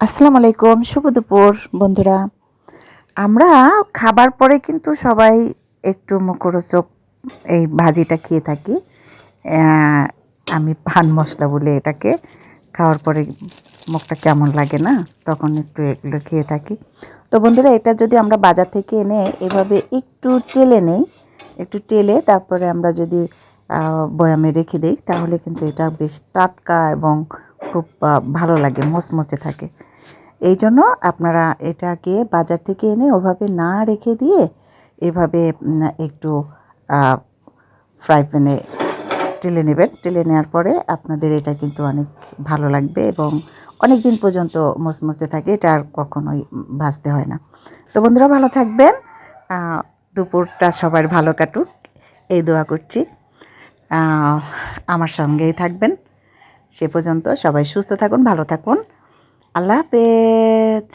আসসালামু আলাইকুম, শুভ দুপুর বন্ধুরা। আমরা খাবার পরে কিন্তু সবাই একটু মুখরোচক এই ভাজিটা খেয়ে থাকি। আমি পান মশলা বলি এটাকে। খাওয়ার পরে মুখটা কেমন লাগে না, তখন একটু এগুলো খেয়ে থাকি। তো বন্ধুরা, এটা যদি আমরা বাজার থেকে এনে এভাবে একটু টেলে নেই, একটু টেলে তারপরে আমরা যদি বয়ামে রেখে দিই, তাহলে কিন্তু এটা বেশ টাটকা এবং খুব ভালো লাগে, মচমচে থাকে। এই জন্য আপনারা এটাকে বাজার থেকে এনে ওভাবে না রেখে দিয়ে এভাবে একটু ফ্রাই প্যানে টেলে নেবেন। টেলে নেওয়ার পরে আপনাদের এটা কিন্তু অনেক ভালো লাগবে এবং অনেক দিন পর্যন্ত মচমচে থাকে, এটা আর কখনোই ভাজতে হয় না। তো বন্ধুরা, ভালো থাকবেন, দুপুরটা সবার ভালো কাটুক এই দোয়া করছি। আমার সঙ্গেই থাকবেন সে পর্যন্ত। সবাই সুস্থ থাকুন, ভালো থাকুন। আল্লাহ হাফেজ।